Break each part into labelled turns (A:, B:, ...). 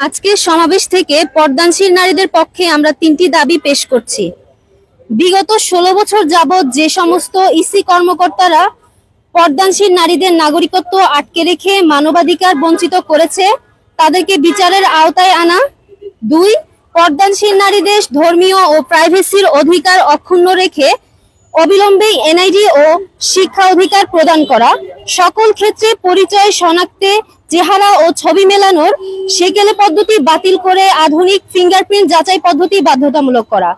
A: আজকের সমাবেশ থেকে পর্দানশীল নারীদের পক্ষে আমরা 3টি দাবি পেশ করছি। বিগত 16 বছর যাবৎ যে সমস্ত ইসি কর্মকর্তারা পর্দানশীল নারীদের নাগরিকত্ব আটকে রেখে মানবাধিকার বঞ্চিত করেছে, তাদেরকে বিচারের আওতায় আনা। 2, পর্দানশীল নারীদের ধর্মীয় ও প্রাইভেসির অধিকার অক্ষুণ্ণ রেখে অবিলম্বে এনআইডি ও শিক্ষা অধিকার প্রদান করা। সকল ক্ষেত্রে পরিচয় শনাক্তে চেহারা ও ছবি মেলানোর সেকেলে পদ্ধতি বাতিল করে আধুনিক ফিঙ্গারপ্রিন্ট যাচাই পদ্ধতি বাধ্যতামূলক করা।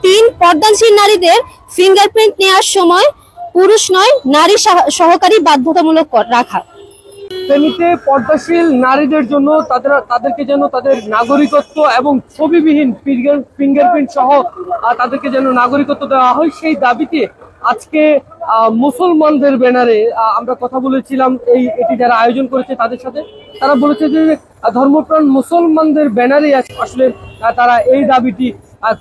A: 3, পর্দানশীল নারীদের ফিঙ্গারপ্রিন্ট নেওয়ার সময় পুরুষ নয় নারী সহকারী বাধ্যতামূলক রাখা।
B: ফেনীতে পর্দাশীল নারীদের জন্য তাদেরকে যেন তাদের নাগরিকত্ব এবং ছবিবিহীন ফিঙ্গারপ্রিন্ট সহ তাদেরকে যেন নাগরিকত্ব দেওয়া হয়, সেই দাবিতে আজকে মুসলমানদের ব্যানারে আমরা কথা বলেছিলাম। এটি যারা আয়োজন করেছে তাদের সাথে, তারা বলেছে যে ধর্মপ্রাণ মুসলমানদের ব্যানারে আসলে তারা এই দাবিটি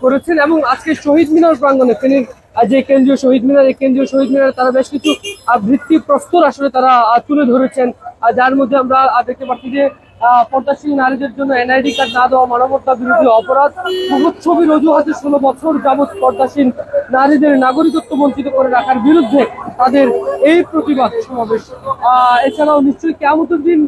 B: করেছেন। এবং আজকে শহীদ মিনার প্রাঙ্গণে ফেনীর যে কেন্দ্রীয় শহীদ মিনার, এই কেন্দ্রীয় শহীদ মিনারে তারা বেশ কিছু ভিত্তিপ্রস্তর আসলে তারা তুলে ধরেছেন, যার মধ্যে আমরা দেখতে পাচ্ছি যে পর্দাশীল নারীদের জন্য এনআইডি কার্ড না দেওয়া মানবতা বিরোধী অপরাধ, ছবির অজুহাতে 16 বছর যাবৎ পর্দাশীল নারীদের নাগরিকত্ব বঞ্চিত করে রাখার বিরুদ্ধে তাদের এই প্রতিবাদ সমাবেশ। এছাড়াও নিশ্চয়ই কিয়ামতের দিন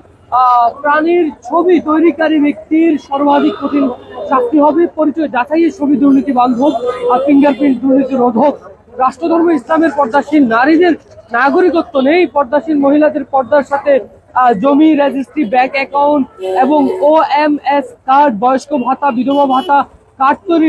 B: প্রাণীর ছবি তৈরিকারী ব্যক্তির সর্বাধিক কঠিন শাস্তি হবে। পরিচয় যাচাইয়ের ছবি দুর্নীতি বান্ধব আর ফিঙ্গারপ্রিন্ট দুর্নীতি রোধক। রাষ্ট্রধর্ম ইসলামের পর্দাশীল নারীদের নাগরিকত্ব নেই। পর্দাশীল মহিলাদের পর্দার সাথে জমি রেজিস্ট্রি, ব্যাংক অ্যাকাউন্ট এবং OMS কার্ড, বয়স্ক ভাতা, বিধবা ভাতা কার্ড তৈরি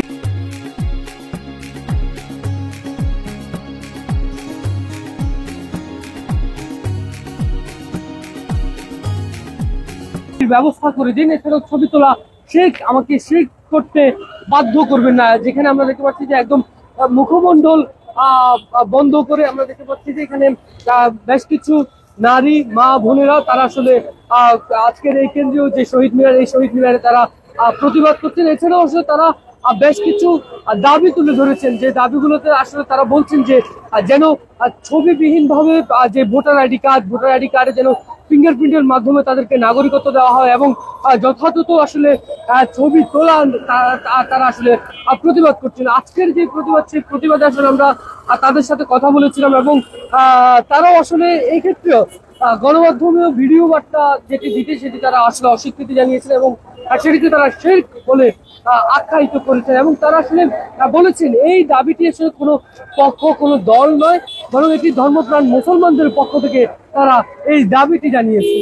B: ব্যবস্থা করে দিন। এছাড়াও ছবি তোলা আমাকে শেখ করতে বাধ্য করবেন না। যেখানে আমরা দেখতে পাচ্ছি যে একদম মুখমণ্ডল বন্ধ করে আমরা দেখতে পাচ্ছি যে এখানে বেশ কিছু নারী মা বোনেরা তারা আসলে আজকের এই কেন্দ্রীয় যে শহীদ মিনার, এই শহীদ মিনারে তারা প্রতিবাদ করছেন। এছাড়াও আসলে তারা বেশ কিছু দাবি তুলে ধরেছেন, যে দাবিগুলোতে আসলে তারা বলছেন যে যেন ছবিবিহীন ভাবে যে ভোটার আইডি কার্ডে যেন ফিঙ্গারপ্রিন্টের মাধ্যমে তাদেরকে নাগরিকত্ব দেওয়া হয় এবং যথাযথ আসলে ছবি তোলা তারা আসলে প্রতিবাদ করছেন। আজকের যে প্রতিবাদ, সেই প্রতিবাদে আসলে আমরা তাদের সাথে কথা বলেছিলাম এবং তারাও আসলে এই ক্ষেত্রেও গণমাধ্যমে ভিডিও বার্তা যেটি দিতে সেটি তারা আসলে অস্বীকৃতি জানিয়েছেন এবং সেটিকে তারা শিরক বলে আখ্যায়িত করেছেন। এবং তারা আসলে বলেছেন এই দাবিটি আসলে কোনো পক্ষ, কোনো দল নয়, বরং এটি ধর্মপ্রাণ মুসলমানদের পক্ষ থেকে তারা এই দাবিটি জানিয়েছে।